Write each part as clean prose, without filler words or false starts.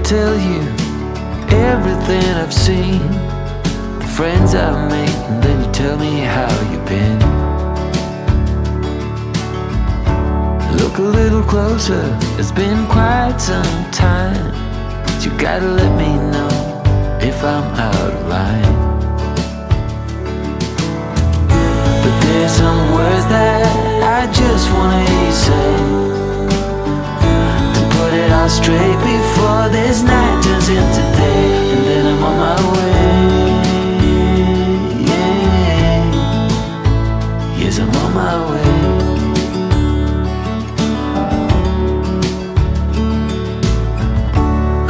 tell you everything I've seen, the friends I've made, and then you tell me how you've been. Look a little closer, it's been quite some time, but you gotta let me know if I'm out of line. But there's some words that I just wanna hear you say, to put it all straight before this night turns into day, and then I'm on my way. Yeah. Yes, I'm on my way.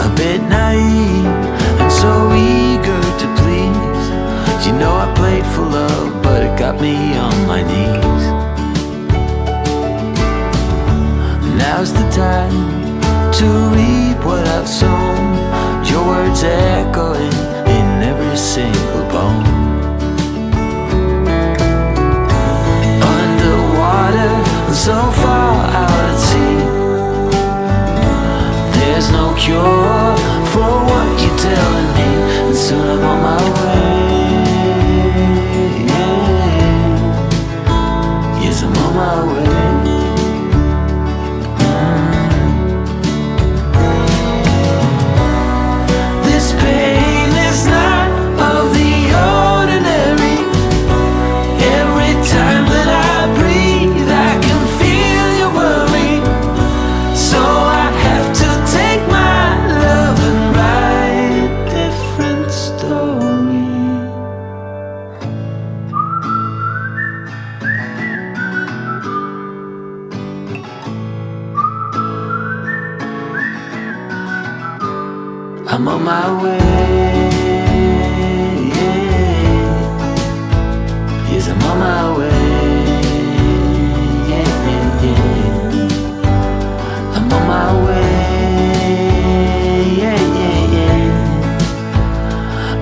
A bit naive and so eager to please. You know I played for love, but it got me on my knees. Now's the time to reap what I've sown, your words echoing in every single bone. Underwater, so far out at sea, there's no cure for what you're telling me, and soon I'm on my way. Yes, I'm on my way. This pain is not of the ordinary. Every time that I breathe, I can feel your worry. So I have to take my love and write a different story. I'm on my way. Yes, I'm on my way. I'm on my way.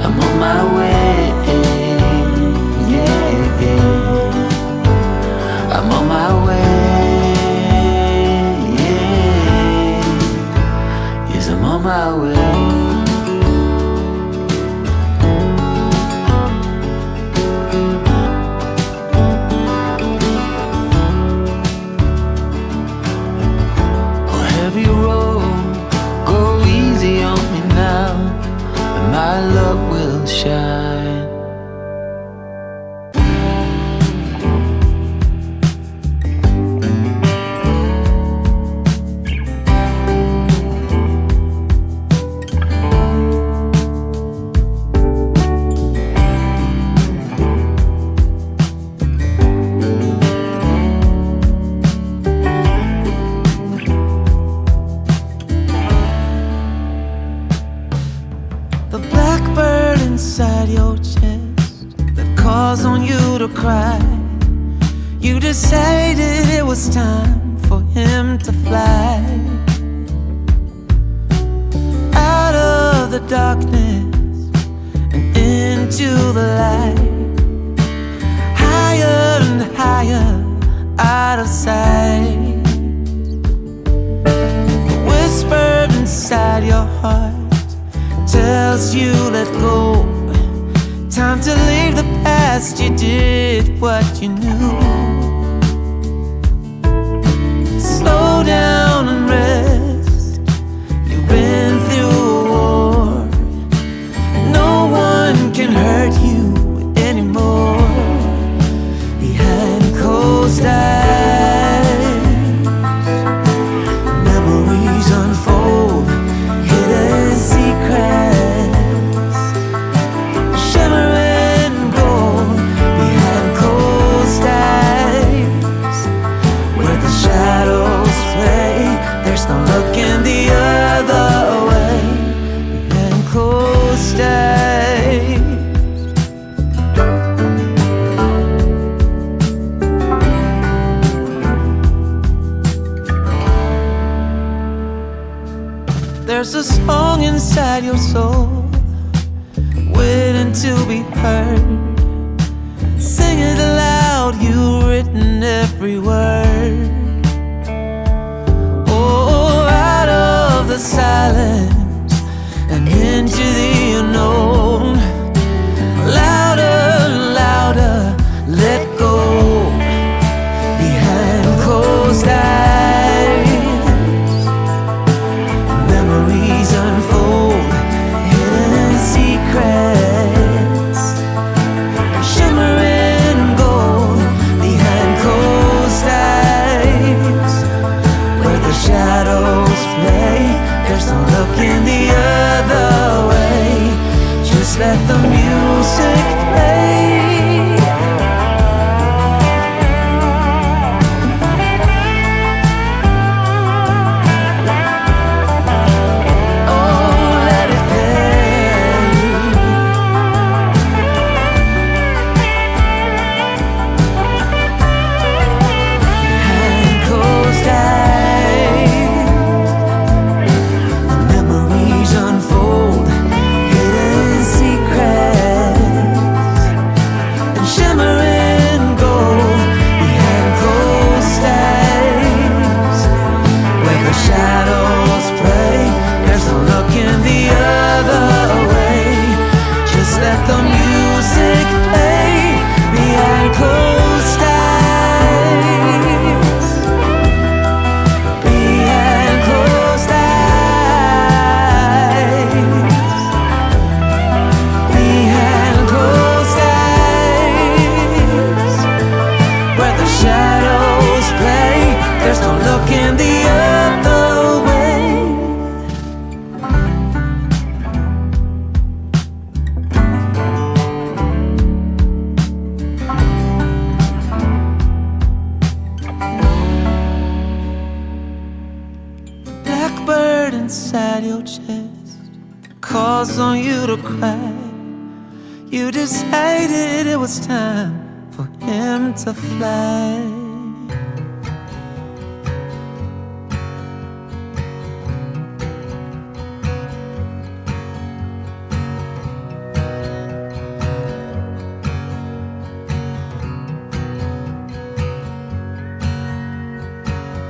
I'm on my way. I'm on my way. Yes, I'm on my way. Heavy road, go easy on me now, and my love will shine. The blackbird inside your chest that calls on you to cry. You decided it was time for him to fly out of the darkness and into the light, higher and higher out of sight. The whisper inside your heart tells you let go. Time to leave the past. You did what you knew. Slow down and rest. You've been through a war. No one can hurt you anymore. Behind closed eyes, memories unfold. Hidden secrets, shimmering gold behind closed eyes, where the shadows play. There's no looking the other way. Behind closed eyes. There's a song inside your soul, waiting to be heard. Sing it aloud, you've written every word. Oh, out of the silence, and into the unknown. Louder, louder, let go behind closed eyes. Memories unfold, hidden secrets, shimmering gold behind closed eyes. Where the shadows play, there's no looking the other way. Just let the music play. Blackbird inside your chest calls on you to cry. You decided it was time for him to fly.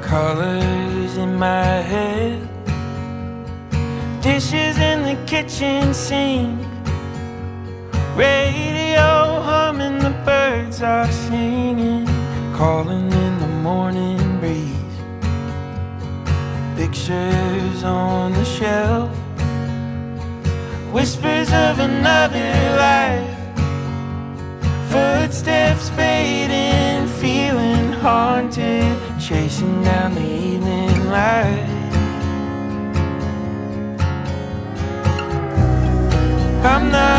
Colors in my head, dishes in the kitchen sink, radio humming, the birds are singing, calling in the morning breeze. Pictures on the shelf, whispers of another life, footsteps fading, feeling haunted, chasing down the evening light. I'm not